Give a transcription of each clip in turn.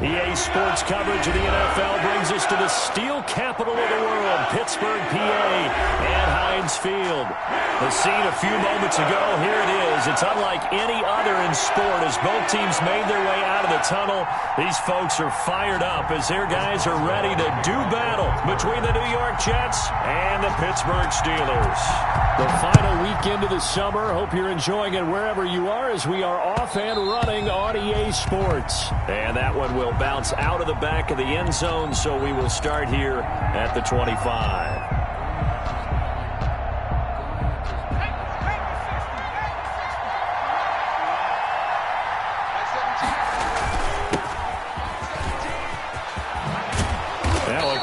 EA Sports coverage of the NFL brings us to the steel capital of the world, Pittsburgh, PA, and Heinz Field. The scene a few moments ago, here it is. It's unlike any other in sport as both teams made their way out of the tunnel. These folks are fired up as their guys are ready to do battle between the New York Jets and the Pittsburgh Steelers. The final weekend of the summer. Hope you're enjoying it wherever you are as we are off and running on EA Sports. And that one will bounce out of the back of the end zone, so we will start here at the 25.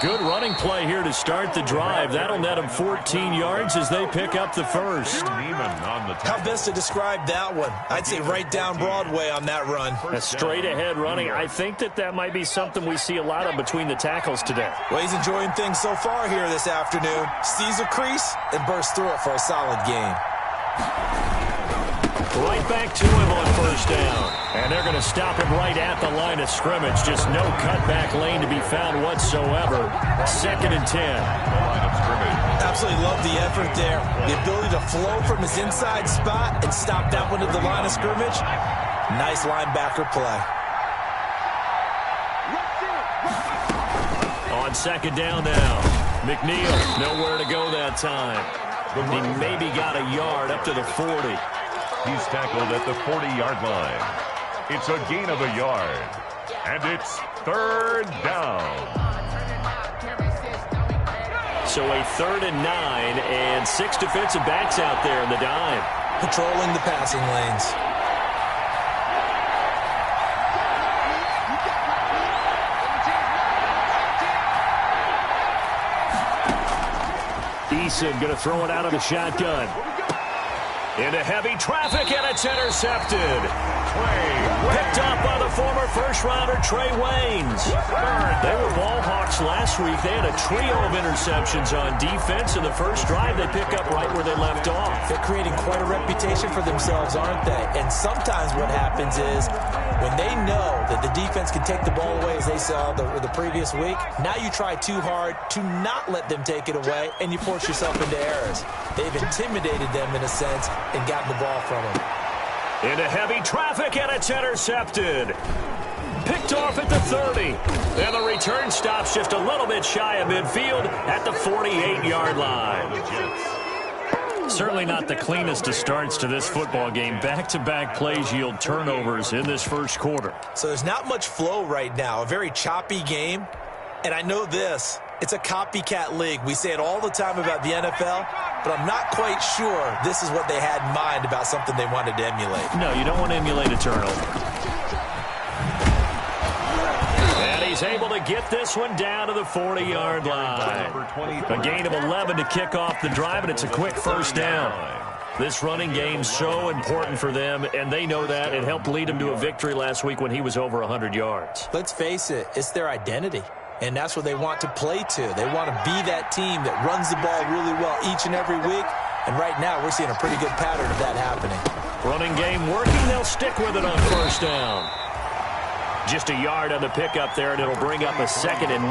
Good running play here to start the drive. That'll net them 14 yards as they pick up the first. How best to describe that one? I'd say right down Broadway on that run. A straight ahead running. I think that might be something we see a lot of between the tackles today. Well, he's enjoying things so far here this afternoon. Sees a crease and bursts through it for a solid gain. Right back to him on first down. And they're going to stop him right at the line of scrimmage. Just no cutback lane to be found whatsoever. 2nd and 10. Absolutely love the effort there. The ability to flow from his inside spot and stop that one at the line of scrimmage. Nice linebacker play. On 2nd down now. McNeil, nowhere to go that time. He maybe got a yard up to the 40. He's tackled at the 40-yard line. It's a gain of a yard. And it's 3rd down. So a 3rd and 9 and 6 defensive backs out there in the dime. Patrolling the passing lanes. Eason going to throw it out of the shotgun. Into heavy traffic, and it's intercepted. Picked up by the former first-rounder Trey Waynes. They were ball hawks last week. They had a trio of interceptions on defense. In the first drive, they pick up right where they left off. They're creating quite a reputation for themselves, aren't they? And sometimes what happens is when they know that the defense can take the ball away, as they saw the previous week, now you try too hard to not let them take it away, and you force yourself into errors. They've intimidated them in a sense and gotten the ball from them. Into heavy traffic, and it's intercepted. Picked off at the 30. And the return stops just a little bit shy of midfield at the 48-yard line. Certainly not the cleanest of starts to this football game. Back-to-back plays yield turnovers in this first quarter. So there's not much flow right now. A very choppy game. And I know this. It's a copycat league. We say it all the time about the NFL, but I'm not quite sure this is what they had in mind about something they wanted to emulate. No, you don't want to emulate a turnover. And he's able to get this one down to the 40-yard line. A gain of 11 to kick off the drive, and it's a quick first down. This running game's so important for them, and they know that. It helped lead them to a victory last week when he was over 100 yards. Let's face it, it's their identity. And that's what they want to play to. They want to be that team that runs the ball really well each and every week. And right now, we're seeing a pretty good pattern of that happening. Running game working. They'll stick with it on first down. Just a yard on the pickup there, and it'll bring up a 2nd and 9.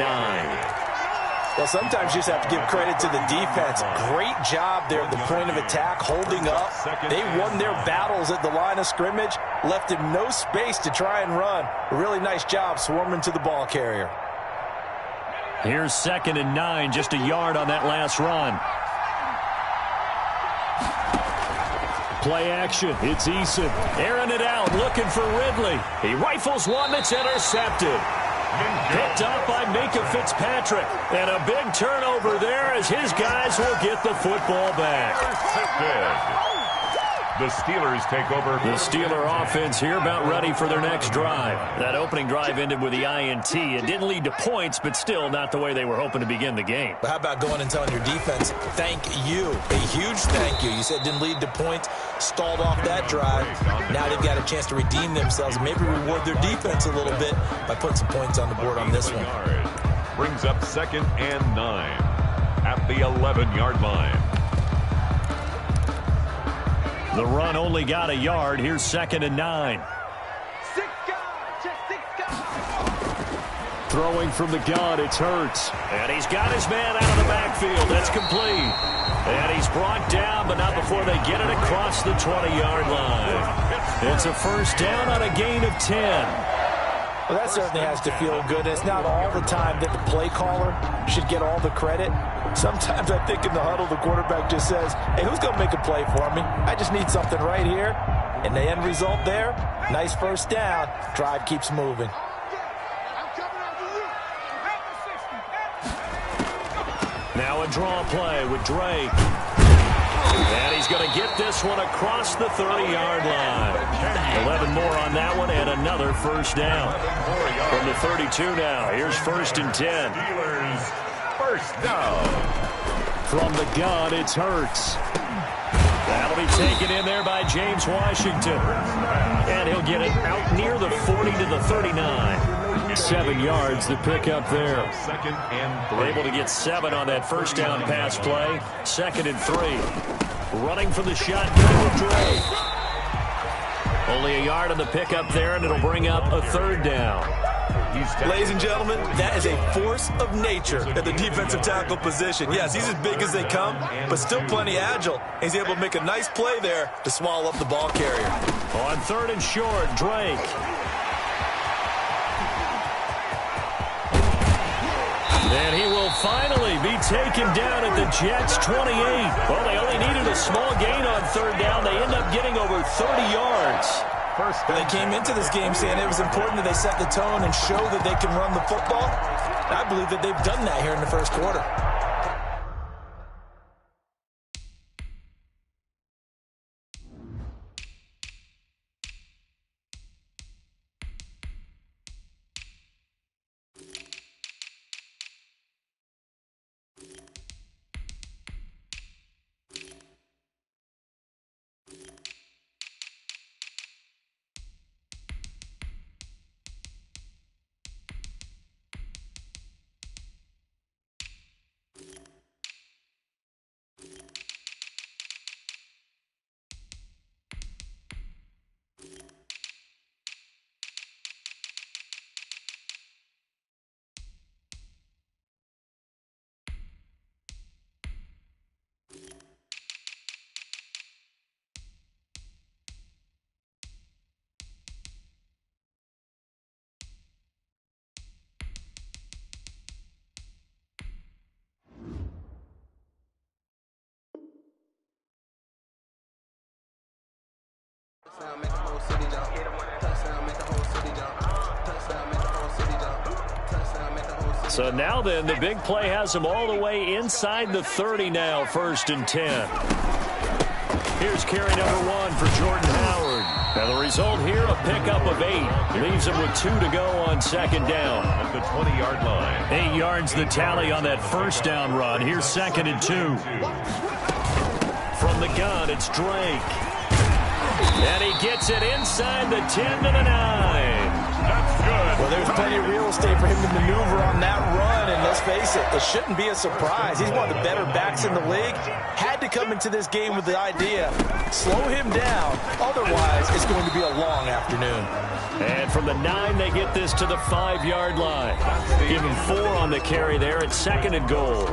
Well, sometimes you just have to give credit to the defense. Great job there at the point of attack, holding up. They won their battles at the line of scrimmage, left him no space to try and run. A really nice job swarming to the ball carrier. Here's 2nd and 9, just a yard on that last run. Play action, it's Eason. Airing it out, looking for Ridley. He rifles one that's intercepted. Picked up by Minka Fitzpatrick. And a big turnover there as his guys will get the football back. The Steelers take over. The Steeler offense here about ready for their next drive. That opening drive ended with the INT. It didn't lead to points, but still not the way they were hoping to begin the game. But how about going and telling your defense, thank you. A huge thank you. You said it didn't lead to points, stalled off that drive. Now they've got a chance to redeem themselves and maybe reward their defense a little bit by putting some points on the board on this one. Brings up 2nd and 9 at the 11-yard line. The run only got a yard. Here's 2nd and 9. Throwing from the gun, it's Hurts. And he's got his man out of the backfield. That's complete. And he's brought down, but not before they get it across the 20-yard line. It's a first down on a gain of 10. Well, that certainly has to feel good. It's not all the time that the play caller should get all the credit. Sometimes I think in the huddle, the quarterback just says, hey, who's going to make a play for me? I just need something right here. And the end result there, nice first down. Drive keeps moving. Now a draw play with Drake. And he's going to get this one across the 30-yard line. 11 more on that one and another first down. From the 32 now, here's 1st and 10. Steelers, first down. From the gun, it's Hurts. That'll be taken in there by James Washington. And he'll get it out near the 40 to the 39. 7 yards, the pickup there. 2nd and 3. Able to get 7 on that first down pass play. 2nd and 3. Running from the shotgun with Drake. Only a yard on the pickup there, and it'll bring up a 3rd down. Ladies and gentlemen, that is a force of nature at the defensive tackle position. Yes, he's as big as they come, but still plenty agile. He's able to make a nice play there to swallow up the ball carrier. On 3rd and short, Drake. And he will finally be taken down at the Jets' 28. Well, they only needed a small gain on 3rd down. They end up getting over 30 yards. They came into this game saying it was important that they set the tone and show that they can run the football. I believe that they've done that here in the first quarter. Touchdown, make the whole city jump. Touchdown, make the whole city jump. Touchdown, make the whole city jump. Touchdown, make the whole city jump. So now then, the big play has them all the way inside the 30 now, 1st and 10. Here's carry number 1 for Jordan Howard. And the result here, a pickup of 8. Leaves him with 2 to go on 2nd down. At the 20-yard line. 8 yards the tally on that first down run. Here's 2nd and 2. From the gun, it's Drake. And he gets it inside the 10 to the 9. That's good. Well, there's plenty of real estate for him to maneuver on that run, and let's face it, it shouldn't be a surprise. He's one of the better backs in the league. Had to come into this game with the idea, slow him down, otherwise it's going to be a long afternoon. And from the 9, they get this to the 5-yard line. Give him 4 on the carry there at 2nd and goal.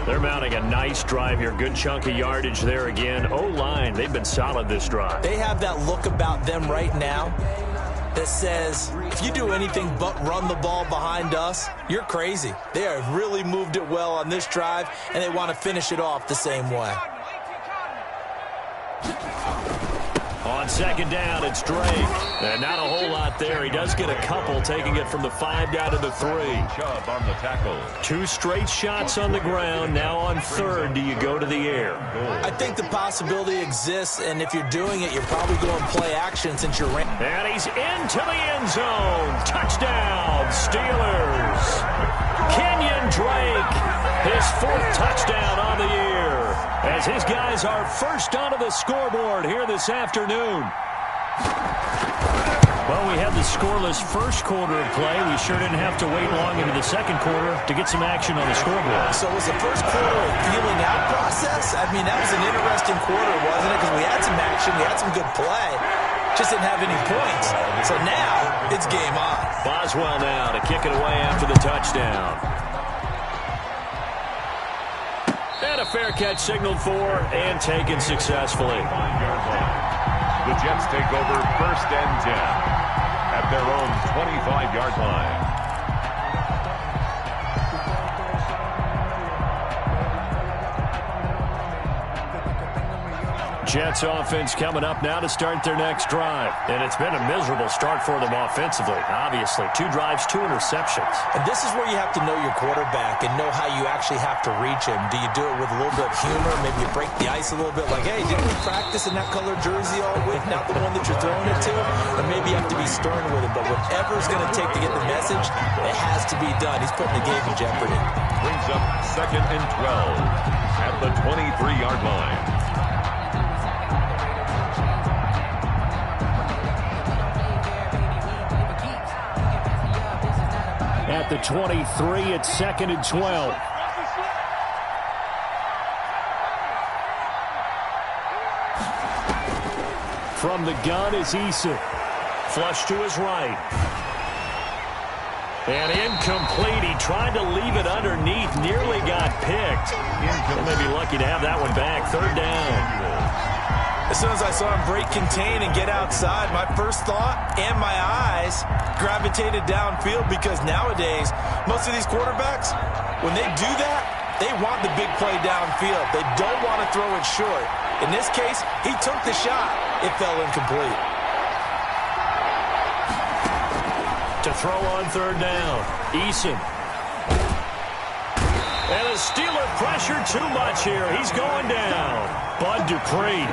They're mounting a nice drive here. Good chunk of yardage there again. O-line, they've been solid this drive. They have that look about them right now that says, if you do anything but run the ball behind us, you're crazy. They have really moved it well on this drive, and they want to finish it off the same way. On 2nd down, it's Drake. And not a whole lot there. He does get a couple, taking it from the 5 down to the 3. Chubb on the tackle. 2 straight shots on the ground. Now on 3rd, do you go to the air? I think the possibility exists, and if you're doing it, you're probably going play action since you're ran. And he's into the end zone. Touchdown, Steelers. Kenyon Drake, his 4th touchdown on the year, as his guys are first onto the scoreboard here this afternoon. Well, we had the scoreless first quarter of play. We sure didn't have to wait long into the second quarter to get some action on the scoreboard. So was the first quarter a feeling out process? I mean, that was an interesting quarter, wasn't it? Because we had some action, we had some good play, just didn't have any points. So now it's game on. Boswell now to kick it away after the touchdown. And a fair catch signaled for and taken successfully. The Jets take over 1st and 10 at their own 25-yard line. Jets offense coming up now to start their next drive. And it's been a miserable start for them offensively. Obviously, 2 drives, 2 interceptions. And this is where you have to know your quarterback and know how you actually have to reach him. Do you do it with a little bit of humor? Maybe you break the ice a little bit like, hey, didn't we practice in that colored jersey all week? Not the one that you're throwing it to? Or maybe you have to be stern with him. But whatever it's going to take to get the message, it has to be done. He's putting the game in jeopardy. Brings up 2nd and 12 at the 23-yard line. At the 23, it's 2nd and 12. From the gun is Eason. Flush to his right. And incomplete. He tried to leave it underneath. Nearly got picked. They may be lucky to have that one back. 3rd down. As soon as I saw him break contain and get outside, my first thought and my eyes gravitated downfield because nowadays, most of these quarterbacks, when they do that, they want the big play downfield. They don't want to throw it short. In this case, he took the shot. It fell incomplete. To throw on 3rd down, Eason. And the Steeler pressure too much here. He's going down. Bud Dupree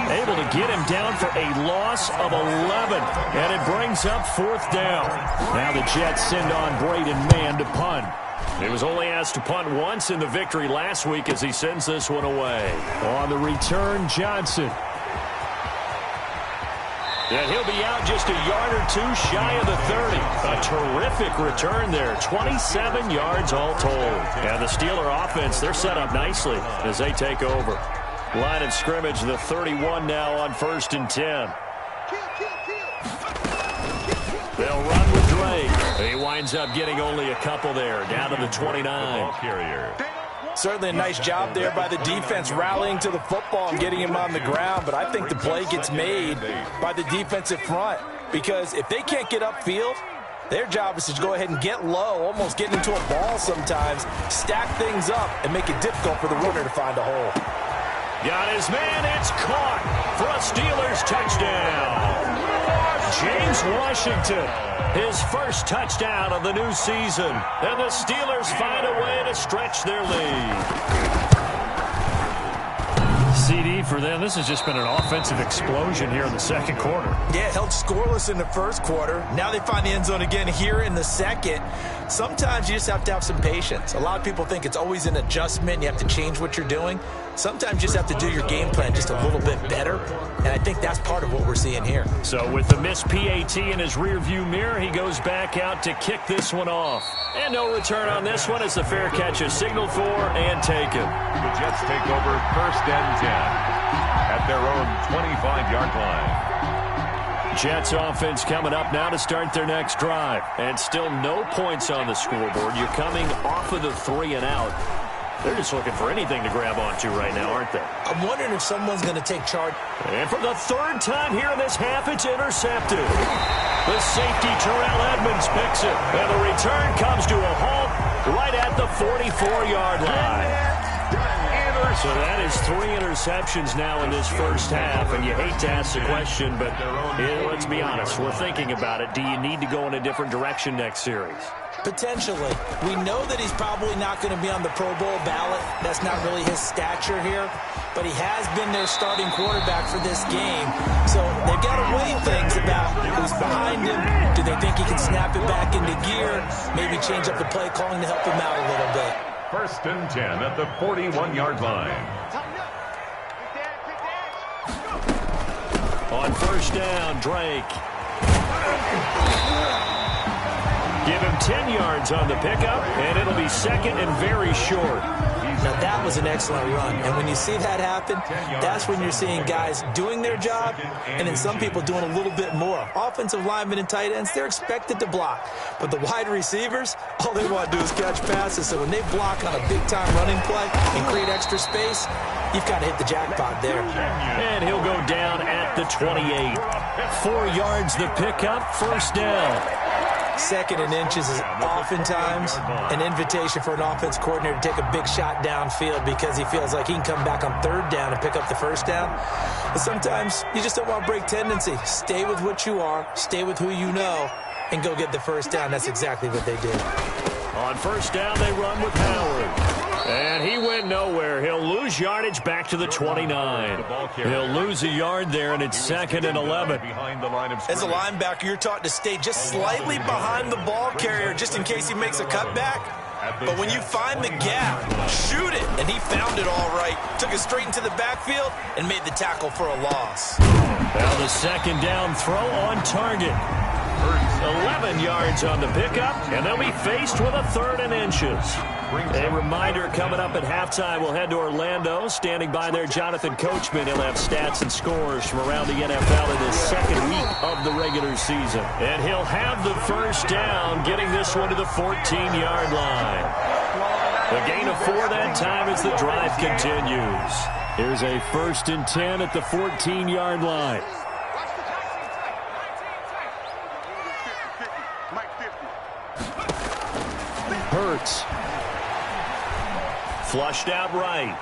able to get him down for a loss of 11. And it brings up 4th down. Now the Jets send on Braden Mann to punt. He was only asked to punt once in the victory last week as he sends this one away. On the return, Johnson. And he'll be out just a yard or 2 shy of the 30. A terrific return there. 27 yards all told. And the Steeler offense, they're set up nicely as they take over. Line of scrimmage, the 31 now on 1st and 10. They'll run with Drake. He winds up getting only a couple there, down to the 29. Certainly a nice job there by the defense rallying to the football and getting him on the ground, but I think the play gets made by the defensive front because if they can't get upfield, their job is to go ahead and get low, almost get into a ball sometimes, stack things up, and make it difficult for the runner to find a hole. Got his man, it's caught for a Steelers touchdown. James Washington, his first touchdown of the new season. And the Steelers find a way to stretch their lead. CD for them. This has just been an offensive explosion here in the 2nd quarter. Yeah, held scoreless in the 1st quarter. Now they find the end zone again here in the 2nd. Sometimes you just have to have some patience. A lot of people think it's always an adjustment. You have to change what you're doing. Sometimes you just have to do your game plan just a little bit better, and I think that's part of what we're seeing here. So with the missed PAT in his rearview mirror, he goes back out to kick this one off. And no return on this one as the fair catch is signaled for and taken. The Jets take over 1st and 10 at their own 25-yard line. Jets offense coming up now to start their next drive. And still no points on the scoreboard. You're coming off of the 3 and out. They're just looking for anything to grab onto right now, aren't they? I'm wondering if someone's going to take charge. And for the 3rd time here in this half, it's intercepted. The safety, Terrell Edmonds, picks it. And the return comes to a halt right at the 44-yard line. So that is 3 interceptions now in this 1st half, and you hate to ask the question, but let's be honest, we're thinking about it. Do you need to go in a different direction next series? Potentially. We know that he's probably not going to be on the Pro Bowl ballot. That's not really his stature here, but he has been their starting quarterback for this game. So they've got to weigh things about who's behind him. Do they think he can snap it back into gear? Maybe change up the play calling to help him out a little bit. 1st and 10 at the 41-yard line. On 1st down, Drake. Give him 10 yards on the pickup, and it'll be second and very short. Now, that was an excellent run. And when you see that happen, that's when you're seeing guys doing their job and then some people doing a little bit more. Offensive linemen and tight ends, they're expected to block. But the wide receivers, all they want to do is catch passes. So when they block on a big-time running play and create extra space, you've got to hit the jackpot there. And he'll go down at the 28. 4 yards the pickup, first down. Second and inches is oftentimes an invitation for an offense coordinator to take a big shot downfield because he feels like he can come back on third down and pick up the first down. But sometimes you just don't want to break tendency. Stay with what you are, stay with who you know, and go get the first down. That's exactly what they did. On first down, they run with Howard. And he went nowhere. He'll lose yardage back to the 29. He'll lose a yard there, and it's second and 11. As a linebacker, you're taught to stay just slightly behind the ball carrier just in case he makes a cutback. But when you find the gap, shoot it. And he found it all right. Took it straight into the backfield and made the tackle for a loss. Now the second down throw on target. 11 yards on the pickup, and they'll be faced with a third and inches. A reminder coming up at halftime, we'll head to Orlando. Standing by there, Jonathan Coachman. He'll have stats and scores from around the NFL in this second week of the regular season. And he'll have the first down, getting this one to the 14-yard line. A gain of 4 that time as the drive continues. Here's a 1st and 10 at the 14-yard line. Hurts. Flushed out right.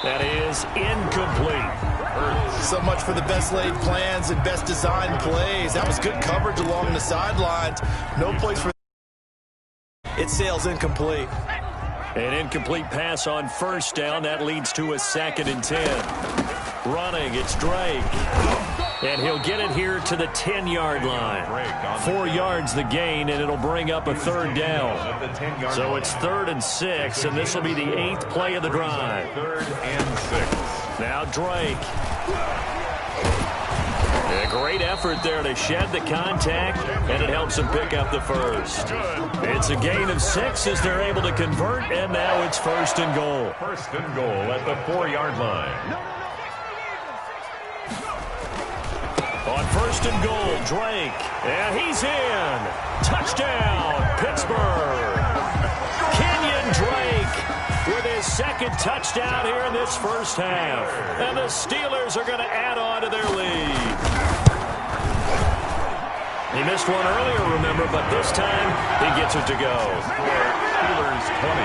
That is incomplete. So much for the best laid plans and best designed plays. That was good coverage along the sidelines. No place for it. Sails incomplete. An incomplete pass on first down. That leads to a 2nd and 10. Running, it's Drake. And he'll get it here to the 10-yard line. 4 yards the gain, and it'll bring up a third down. So it's 3rd and 6, and this will be the 8th play of the drive. 3rd and 6. Now Drake. A great effort there to shed the contact, and it helps him pick up the first. It's a gain of 6 as they're able to convert, and now it's 1st and goal. 1st and goal at the 4-yard line. On 1st and goal, Drake. And he's in. Touchdown, Pittsburgh. Kenyon Drake with his 2nd touchdown here in this first half. And the Steelers are going to add on to their lead. He missed one earlier, remember, but this time he gets it to go. Steelers 20,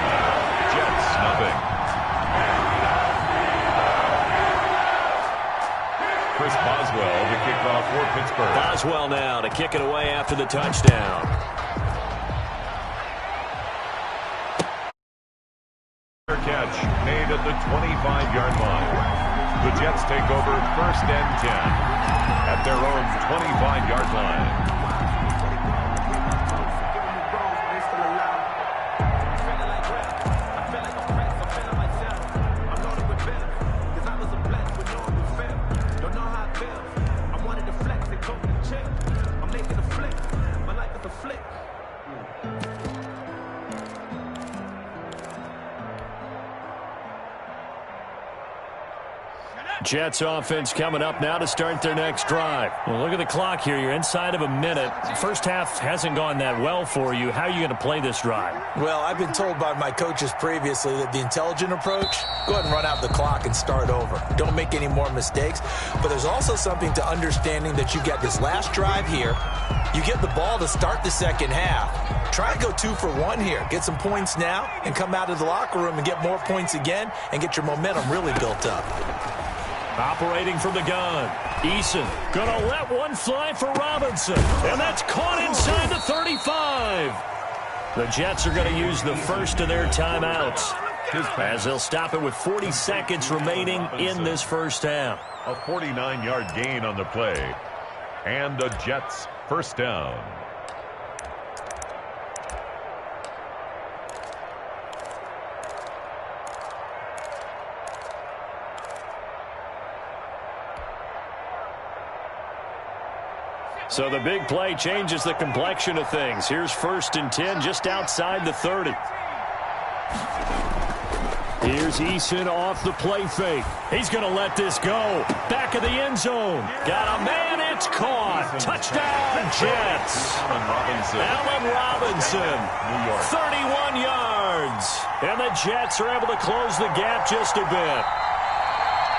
Jets nothing. Chris Boswell to kick off for Pittsburgh. Boswell now to kick it away after the touchdown. Catch made at the 25-yard line. The Jets take over 1st and 10 at their own 25-yard line. Jets offense coming up now to start their next drive. Well, look at the clock here. You're inside of a minute. First half hasn't gone that well for you. How are you going to play this drive? Well, I've been told by my coaches previously that the intelligent approach, go ahead and run out the clock and start over. Don't make any more mistakes. But there's also something to understanding that you get this last drive here. You get the ball to start the second half. Try to go 2 for 1 here. Get some points now and come out of the locker room and get more points again and get your momentum really built up. Operating from the gun. Eason gonna let one fly for Robinson. And that's caught inside the 35. The Jets are going to use the first of their timeouts as they'll stop it with 40 seconds remaining in this first half. A 49-yard gain on the play. And the Jets first down. So the big play changes the complexion of things. Here's 1st and 10 just outside the 30. Here's Eason off the play fake. He's going to let this go. Back of the end zone. Got a man. It's caught. Touchdown, Jets. Allen Robinson. 31 yards. And the Jets are able to close the gap just a bit.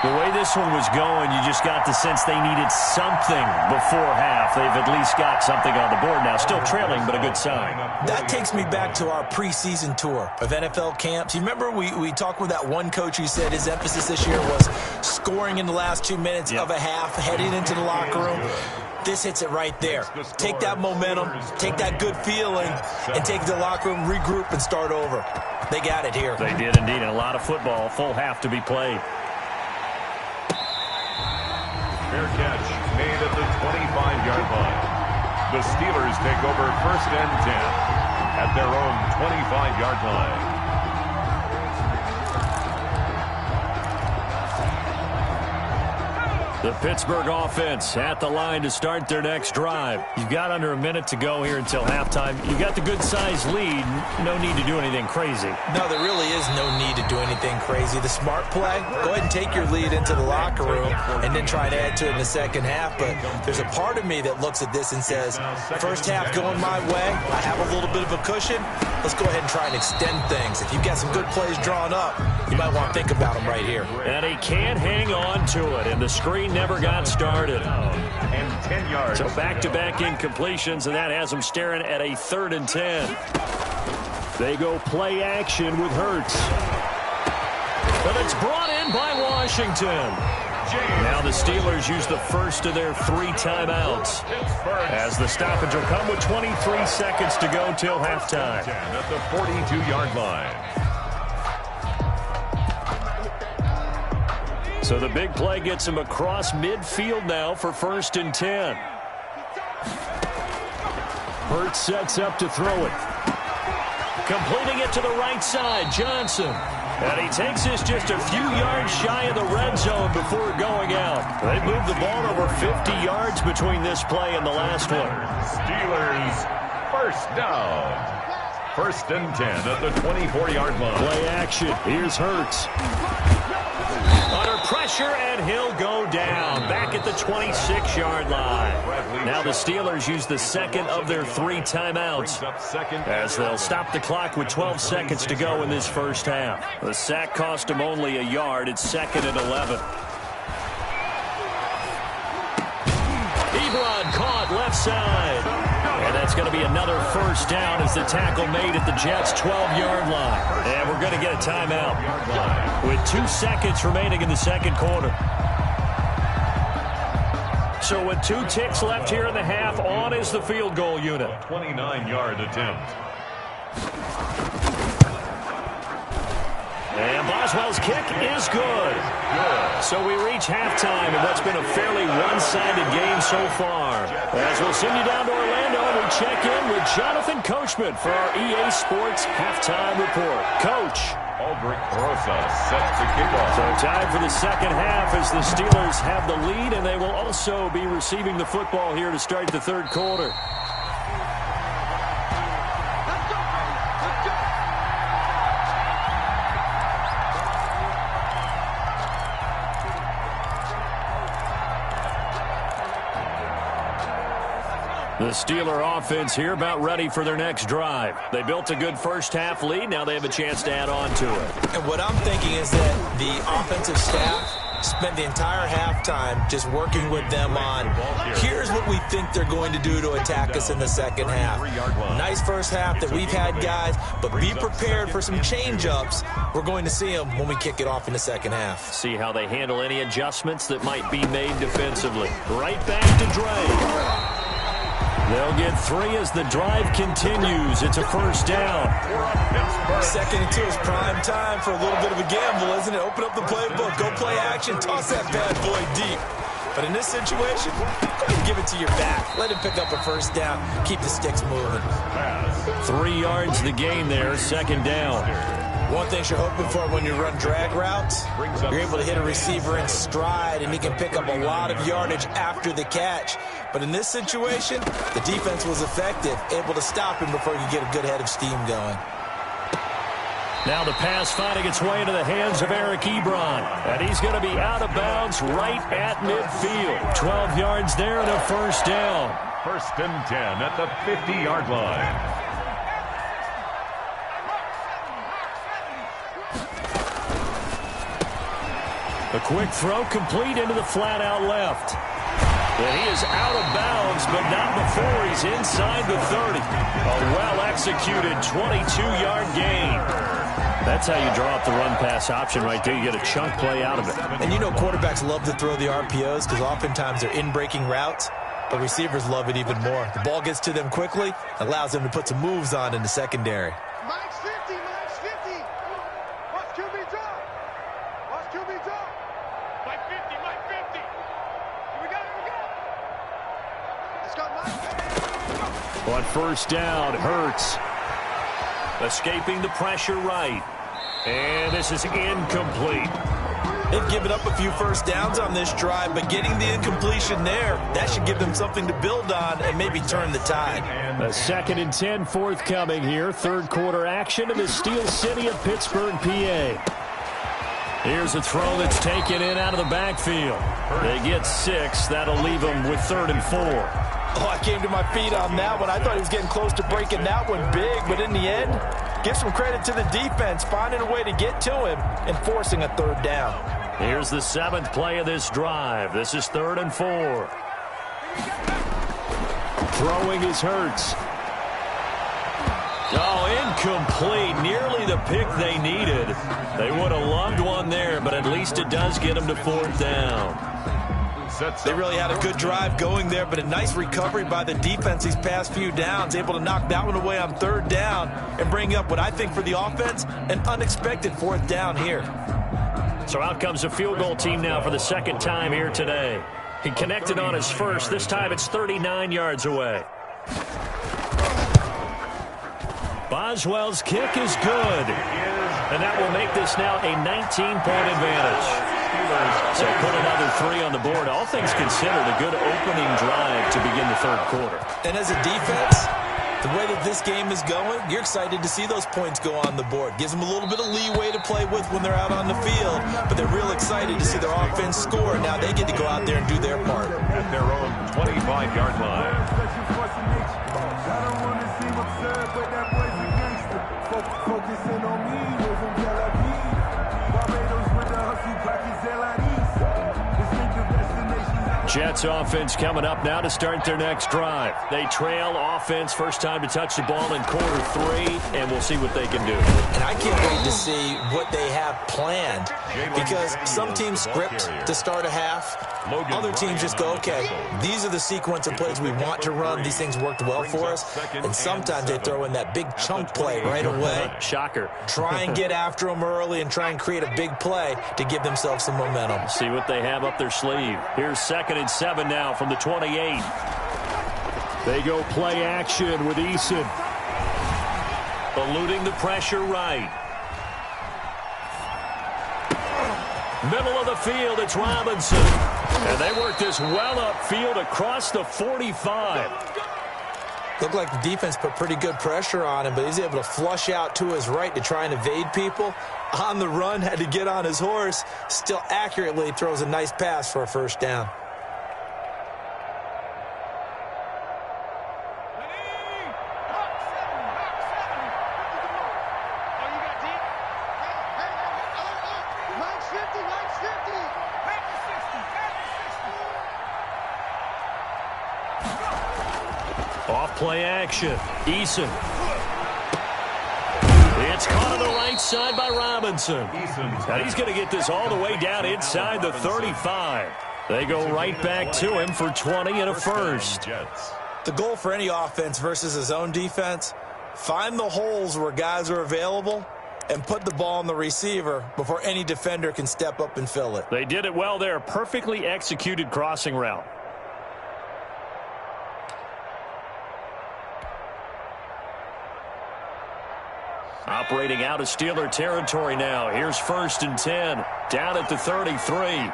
The way this one was going, you just got the sense they needed something before half. They've at least got something on the board now. Still trailing, but a good sign. That takes me back to our preseason tour of NFL camps. You remember we talked with that one coach who said his emphasis this year was scoring in the last 2 minutes of a half, heading into the locker room. This hits it right there. Take that momentum, take that good feeling, and take the locker room, regroup, and start over. They got it here. They did indeed. And a lot of football, full half to be played. Fair catch made at the 25-yard line. The Steelers take over 1st and 10 at their own 25-yard line. The Pittsburgh offense at the line to start their next drive. You've got under a minute to go here until halftime. You've got the good-sized lead. No need to do anything crazy. No, there really is no need to do anything crazy. The smart play, go ahead and take your lead into the locker room and then try to add to it in the second half. But there's a part of me that looks at this and says, first half going my way, I have a little bit of a cushion. Let's go ahead and try and extend things. If you've got some good plays drawn up, you might want to think about them right here. And he can't hang on to it, and the screen never got started. And 10 yards. So back-to-back incompletions, and that has them staring at a 3rd and 10. They go play action with Hurts. But it's brought in by Washington. Now the Steelers use the first of their 3 timeouts, as the stoppage will come with 23 seconds to go till halftime. At the 42-yard line. So the big play gets him across midfield now for 1st and 10. Hurts sets up to throw it. Completing it to the right side, Johnson. And he takes this just a few yards shy of the red zone before going out. They moved the ball over 50 yards between this play and the last one. Steelers, first down. 1st and 10 at the 24-yard line. Play action. Here's Hurts. Under pressure, and he'll go down. Back at the 26-yard line. Now the Steelers use the second of their 3 timeouts, as they'll stop the clock with 12 seconds to go in this first half. The sack cost him only a yard. It's 2nd and 11. Ebron caught left side. And that's going to be another first down as the tackle made at the Jets' 12-yard line. And we're going to get a timeout with 2 seconds remaining in the second quarter. So with 2 ticks left here in the half, on is the field goal unit. 29-yard attempt. And Boswell's kick is good. So we reach halftime in what's been a fairly one-sided game so far. As we'll send you down to Orlando, and we check in with Jonathan Coachman for our EA Sports Halftime Report. Coach. Aldrich Rosa set to kick off. So time for the second half as the Steelers have the lead, and they will also be receiving the football here to start the third quarter. The Steeler offense here about ready for their next drive. They built a good first half lead. Now they have a chance to add on to it. And what I'm thinking is that the offensive staff spent the entire halftime just working with them on, here's what we think they're going to do to attack us in the second half. Nice first half that we've had, guys, but be prepared for some change-ups. We're going to see them when we kick it off in the second half. See how they handle any adjustments that might be made defensively. Right back to Drake. They'll get 3 as the drive continues. It's a first down. 2nd and 2 is prime time for a little bit of a gamble, isn't it? Open up the playbook, go play action, toss that bad boy deep. But in this situation, go ahead and give it to your back. Let him pick up a first down. Keep the sticks moving. 3 yards the gain there, second down. One one of the things you're hoping for when you run drag routes. You're able to hit a receiver in stride, and he can pick up a lot of yardage after the catch. But in this situation, the defense was effective, able to stop him before he could get a good head of steam going. Now the pass finding its way into the hands of Eric Ebron. And he's going to be out of bounds right at midfield. 12 yards there and a first down. First and 10 at the 50-yard line. A quick throw complete into the flat out left. And he is out of bounds, but not before he's inside the 30. A well-executed 22-yard gain. That's how you draw up the run-pass option right there. You get a chunk play out of it. And you know quarterbacks love to throw the RPOs because oftentimes they're in-breaking routes, but receivers love it even more. The ball gets to them quickly, allows them to put some moves on in the secondary. Mike's 50, Mike's 50. Watch QB drop. Watch QB drop. Mike 50, Mike 50. Here we go, here we go. Let's go, Mike. On first down, Hurts. Escaping the pressure right. And this is incomplete. They've given up a few first downs on this drive, but getting the incompletion there, that should give them something to build on and maybe turn the tide. A 2nd and 10 forthcoming here. Third quarter action in the Steel City of Pittsburgh, PA. Here's a throw that's taken in out of the backfield. They get 6. That'll leave them with 3rd and 4. Oh, I came to my feet on that one. I thought he was getting close to breaking that one big, but in the end, give some credit to the defense, finding a way to get to him and forcing a 3rd down. Here's the 7th play of this drive. This is 3rd and 4. Throwing is Hurts. Oh, incomplete. Nearly the pick they needed. They would have loved one there, but at least it does get them to 4th down. They really had a good drive going there, but a nice recovery by the defense these past few downs, able to knock that one away on 3rd down and bring up what I think for the offense, an unexpected 4th down here. So out comes a field goal team now for the 2nd time here today. He connected on his first. This time it's 39 yards away. Boswell's kick is good. And that will make this now a 19-point advantage. So put another 3 on the board. All things considered, a good opening drive to begin the 3rd quarter. And as a defense, the way that this game is going, you're excited to see those points go on the board. Gives them a little bit of leeway to play with when they're out on the field, but they're real excited to see their offense score. Now they get to go out there and do their part. At their own 25-yard line. Focusing on me, Jets offense coming up now to start their next drive. They trail offense, first time to touch the ball in quarter 3, and we'll see what they can do. And I can't wait to see what they have planned, because some teams script to start a half. Other teams just go, okay, these are the sequence of plays we want to run. These things worked well for us. And sometimes they throw in that big chunk play right away. Shocker. Try and get after them early and try and create a big play to give themselves some momentum. See what they have up their sleeve. Here's 2nd and 7 now from the 28. They go play action with Eason. Eluding the pressure right. Middle of the field, it's Robinson. And they work this well upfield across the 45. Looked like the defense put pretty good pressure on him, but he's able to flush out to his right to try and evade people. On the run, had to get on his horse. Still accurately throws a nice pass for a first down. Play action. Eason. It's caught on the right side by Robinson. And he's going to get this all the way down inside the 35. They go right back to him for 20 and a first. The goal for any offense versus his own defense, find the holes where guys are available and put the ball on the receiver before any defender can step up and fill it. They did it well there. Perfectly executed crossing route. operating out of Steeler territory now. Here's 1st and 10, down at the 33.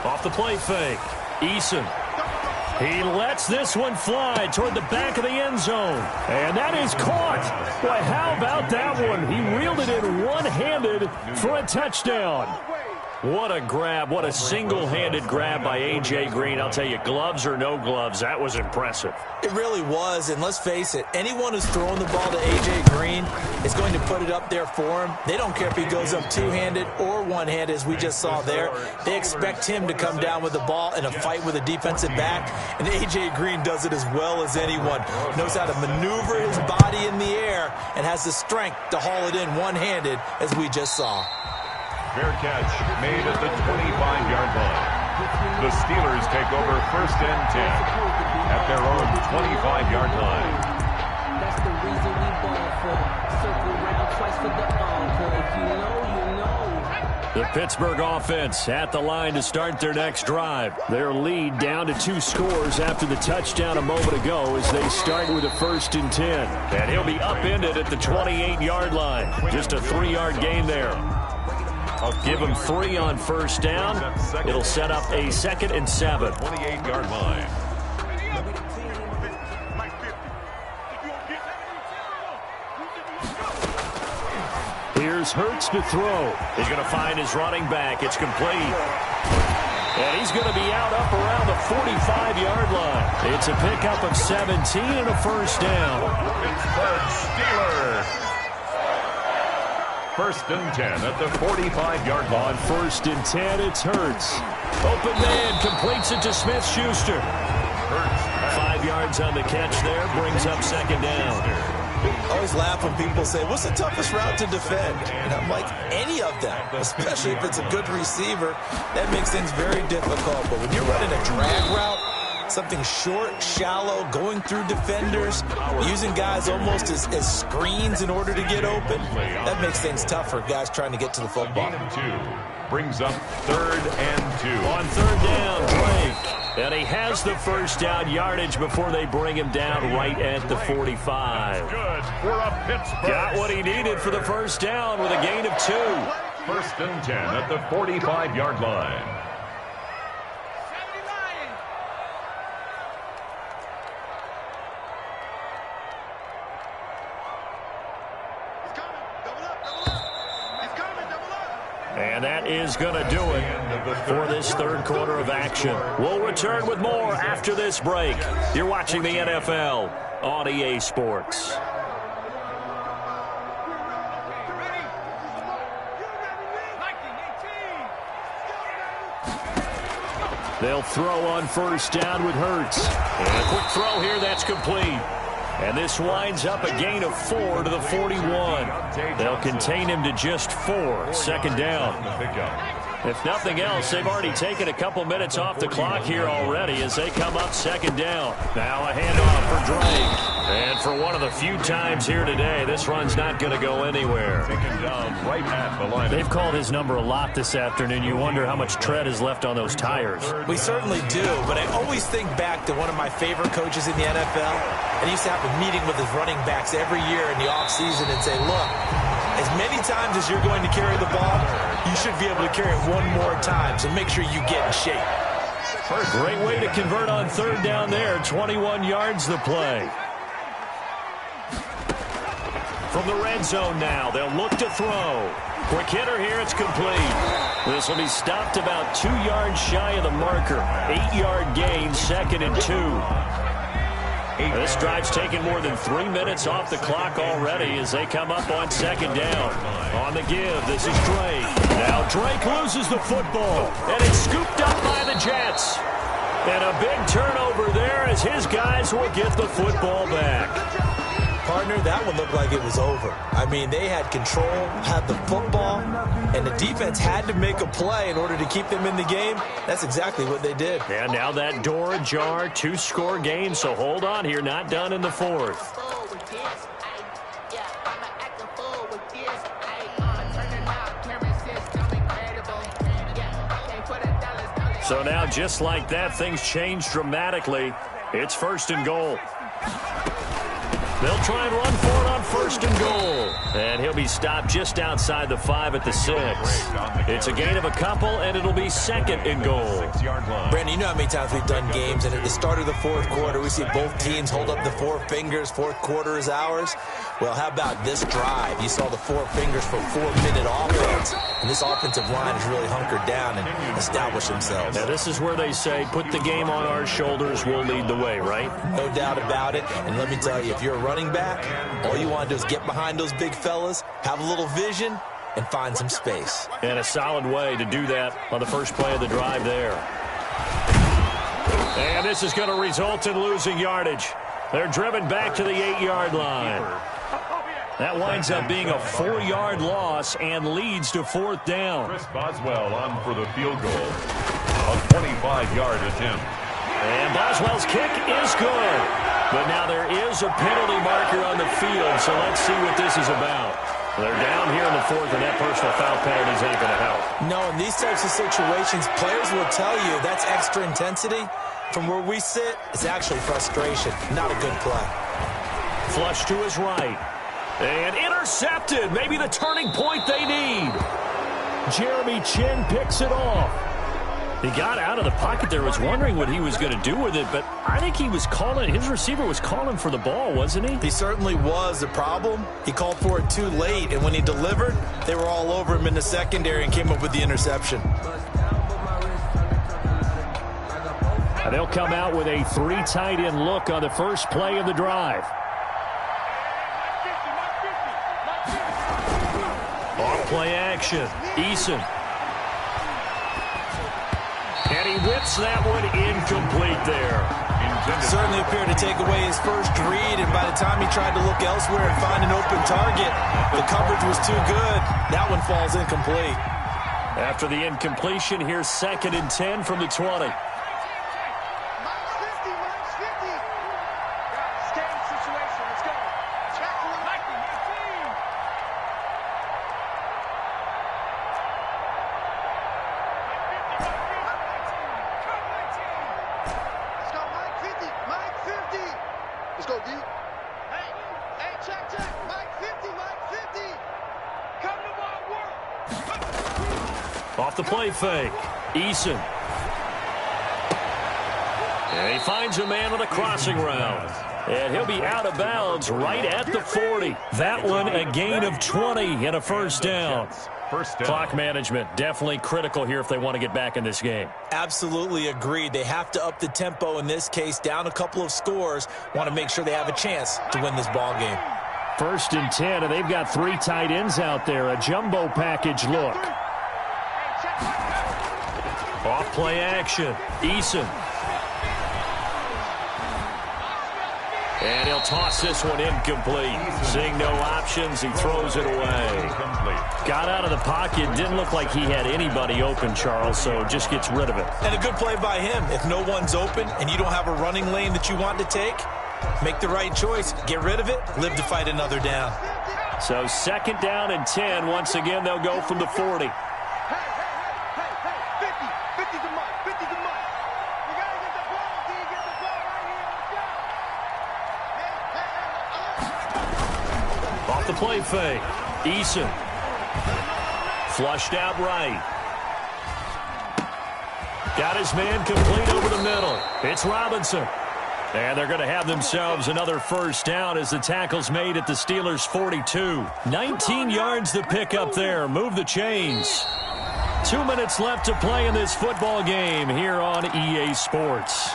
Off the play fake, Eason. He lets this one fly toward the back of the end zone. And that is caught. Boy, how about that one? He reeled it in one-handed for a touchdown. What a grab. What a single-handed grab by A.J. Green. I'll tell you, gloves or no gloves, that was impressive. It really was, and let's face it, anyone who's throwing the ball to A.J. Green is going to put it up there for him. They don't care if he goes up two-handed or one-handed, as we just saw there. They expect him to come down with the ball in a fight with a defensive back, and A.J. Green does it as well as anyone. Knows how to maneuver his body in the air and has the strength to haul it in one-handed, as we just saw. Fair catch made at the 25-yard line. The Steelers take over 1st and 10 at their own 25-yard line. That's the reason we ball for. Circle round twice for the encore. If you know, you know. The Pittsburgh offense at the line to start their next drive. Their lead down to 2 scores after the touchdown a moment ago as they start with a 1st and 10. And he'll be upended at the 28-yard line. Just a 3-yard gain there. I'll give him 3 on 1st down. It'll set up a 2nd and 7. 28-yard line. Here's Hurts to throw. He's going to find his running back. It's complete. And he's going to be out up around the 45-yard line. It's a pickup of 17 and a 1st down. Pittsburgh Steelers. 1st and 10 at the 45-yard line. On 1st and 10, it's Hurts. Open man completes it to Smith-Schuster. Hurts 5 yards on the catch there, brings up 2nd down. I always laugh when people say, what's the toughest route to defend? And I'm like, any of them, especially if it's a good receiver. That makes things very difficult. But when you're running a drag route, something short, shallow, going through defenders, using guys almost as screens in order to get open, that makes things tough for guys trying to get to the football. Gain of 2 brings up 3rd and 2. On 3rd down, Drake. And he has the 1st down yardage before they bring him down right at the 45. Good for a Pittsburgh. Got what he needed for the 1st down with a gain of 2. 1st and 10 at the 45-yard line. And that is going to do it for this 3rd quarter of action. We'll return with more after this break. You're watching the NFL on EA Sports. They'll throw on 1st down with Hurts. And a quick throw here, that's complete. And this winds up a gain of 4 to the 41. They'll contain him to just 4. 2nd down. If nothing else, they've already taken a couple minutes off the clock here already as they come up 2nd down. Now a handoff for Drake. And for one of the few times here today, this run's not going to go anywhere. Taken down right at the line. They've called his number a lot this afternoon. You wonder how much tread is left on those tires. We certainly do, but I always think back to one of my favorite coaches in the NFL. And he used to have a meeting with his running backs every year in the offseason and say, look, as many times as you're going to carry the ball, you should be able to carry it one more time, so make sure you get in shape. Great way to convert on 3rd down there. 21 yards the play. From the red zone now, they'll look to throw. Quick hitter here, it's complete. This will be stopped about 2 yards shy of the marker. 8-yard gain, 2nd and 2. This drive's taken more than 3 minutes off the clock already as they come up on 2nd down. On the give, this is Drake. Now Drake loses the football, and it's scooped up by the Jets. And a big turnover there as his guys will get the football back. Partner, that one looked like it was over. I mean, they had control, had the football, and the defense had to make a play in order to keep them in the game. That's exactly what they did. And now that door ajar, 2-score game, so hold on here, not done in the 4th. So now, just like that, things change dramatically. It's 1st and goal. They'll try and run for it on 1st and goal. And he'll be stopped just outside the 5 at the 6. It's a gain of a couple, and it'll be 2nd and goal. Brandon, you know how many times we've done games, and at the start of the 4th quarter, we see both teams hold up the 4 fingers, 4th quarter is ours. Well, how about this drive? You saw the 4 fingers for 4-minute offense, and this offensive line has really hunkered down and established themselves. Now, this is where they say, put the game on our shoulders, we'll lead the way, right? No doubt about it, and let me tell you, if you're a running back, all you want to do is get behind those big fellas, have a little vision, and find some space. And a solid way to do that on the first play of the drive there. And this is going to result in losing yardage. They're driven back to the 8-yard line. That winds up being a 4-yard loss and leads to 4th down. Chris Boswell on for the field goal. A 25-yard attempt. And Boswell's kick is good. But now there is a penalty marker on the field, so let's see what this is about. They're down here in the 4th, and that personal foul penalty ain't going to help. No, in these types of situations, players will tell you that's extra intensity. From where we sit, it's actually frustration, not a good play. Flush to his right. And intercepted. Maybe the turning point they need. Jeremy Chin picks it off. He got out of the pocket there, was wondering what he was going to do with it, but I think he was calling, his receiver was calling for the ball, wasn't he? He certainly was. The problem, he called for it too late, and when he delivered, they were all over him in the secondary and came up with the interception. And they'll come out with a 3 tight end look on the first play of the drive. Off play action. Eason. And he whips that one incomplete there. Certainly appeared to take away his first read, and by the time he tried to look elsewhere and find an open target, the coverage was too good. That one falls incomplete. After the incompletion, here's 2nd and 10 from the 20. Off the play fake. Eason. And he finds a man on the crossing route. And he'll be out of bounds right at the 40. That one a gain of 20 and a first down. Clock management definitely critical here if they want to get back in this game. Absolutely agreed. They have to up the tempo in this case, down a couple of scores. Want to make sure they have a chance to win this ball game. 1st and 10, and they've got 3 tight ends out there. A jumbo package look. Off play action. Eason. And he'll toss this one incomplete. Seeing no options, he throws it away. Got out of the pocket. Didn't look like he had anybody open, Charles, so just gets rid of it. And a good play by him. If no one's open and you don't have a running lane that you want to take, make the right choice. Get rid of it. Live to fight another down. So 2nd down and 10. Once again, they'll go from the 40. Off the play fake. Eason. Flushed out right. Got his man complete over the middle. It's Robinson. And they're going to have themselves another first down as the tackle's made at the Steelers' 42. 19 yards to pick up there. Move the chains. 2 minutes left to play in this football game here on EA Sports.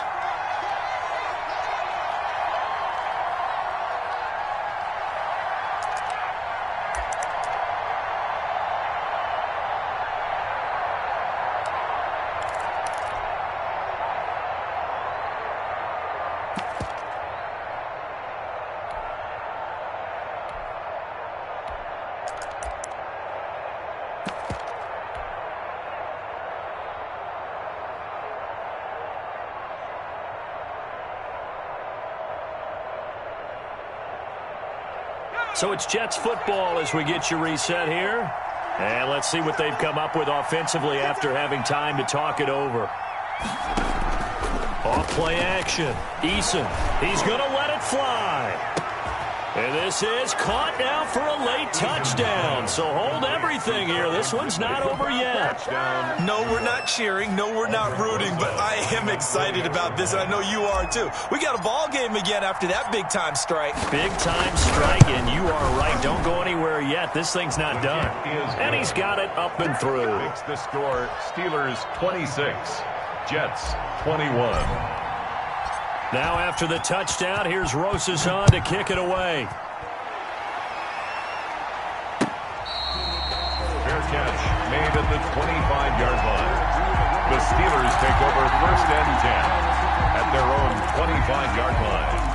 So it's Jets football as we get you reset here. And let's see what they've come up with offensively after having time to talk it over. Off play action. Eason. He's going to let it fly. And this is caught now for a late touchdown. So hold everything here. This one's not over yet. No, we're not cheering. No, we're not rooting. But I am excited about this, and I know you are too. We got a ball game again after that big-time strike. Big-time strike, and you are right. Don't go anywhere yet. This thing's not done. And he's got it up and through. Makes the score Steelers 26, Jets 21. Now after the touchdown, here's Rosas on to kick it away. Fair catch made at the 25-yard line. The Steelers take over 1st and 10 at their own 25-yard line.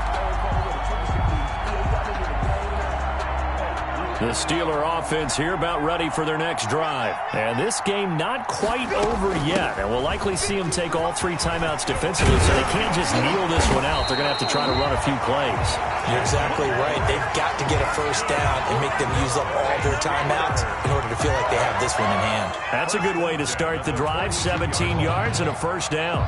The Steeler offense here about ready for their next drive. And this game not quite over yet. And we'll likely see them take all 3 timeouts defensively, so they can't just kneel this one out. They're going to have to try to run a few plays. You're exactly right. They've got to get a first down and make them use up all their timeouts in order to feel like they have this one in hand. That's a good way to start the drive. 17 yards and a first down.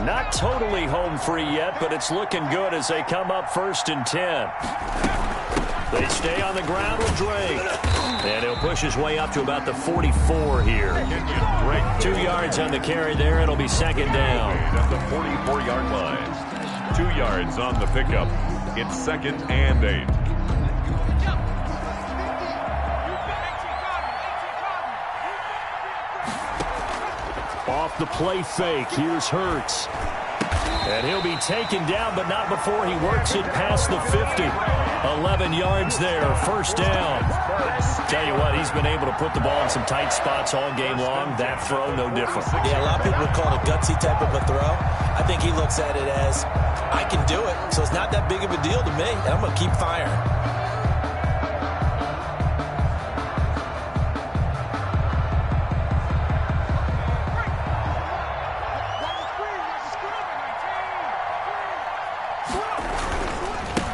Not totally home free yet, but it's looking good as they come up 1st and 10. They stay on the ground with Drake. And he'll push his way up to about the 44 here. 2 yards on the carry there. It'll be 2nd down. At the 44-yard line. 2 yards on the pickup. It's 2nd and 8. Off the play fake, here's Hurts. And he'll be taken down, but not before he works it past the 50. 11 yards there, 1st down. Tell you what, he's been able to put the ball in some tight spots all game long. That throw, no different. Yeah, a lot of people would call it a gutsy type of a throw. I think he looks at it as, I can do it, so it's not that big of a deal to me, and I'm going to keep firing.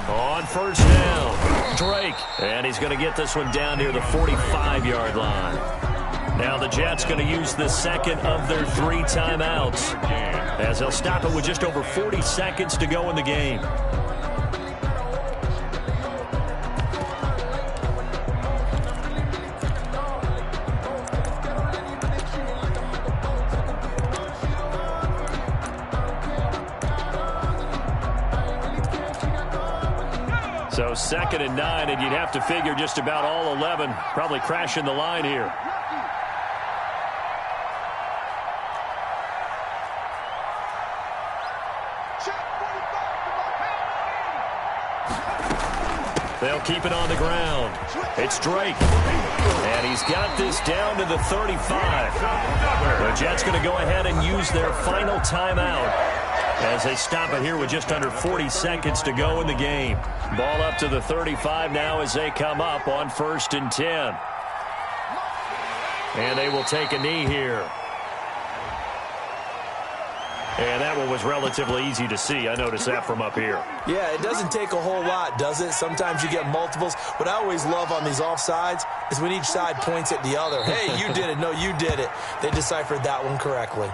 On 1st down, Drake. And he's going to get this one down near the 45-yard line. Now the Jets going to use the 2nd of their 3 timeouts, as they'll stop it with just over 40 seconds to go in the game. So 2nd and 9, and you'd have to figure just about all 11 probably crashing the line here. They'll keep it on the ground. It's Drake. And he's got this down to the 35. The Jets going to go ahead and use their final timeout as they stop it here with just under 40 seconds to go in the game. Ball up to the 35 now as they come up on 1st and 10. And they will take a knee here. And that one was relatively easy to see. I noticed that from up here. Yeah, it doesn't take a whole lot, does it? Sometimes you get multiples. What I always love on these offsides is when each side points at the other. Hey, you did it. No, you did it. They deciphered that one correctly.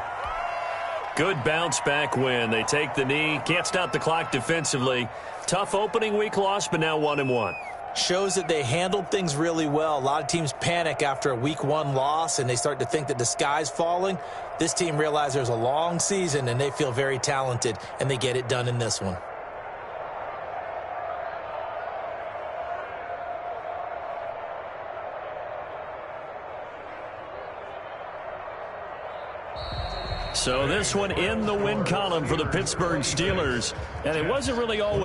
Good bounce-back win. They take the knee. Can't stop the clock defensively. Tough opening week loss, but now 1-1. Shows that they handled things really well. A lot of teams panic after a week 1 loss, and they start to think that the sky's falling. This team realizes there's a long season, and they feel very talented, and they get it done in this one. So this one in the win column for the Pittsburgh Steelers, and it wasn't really always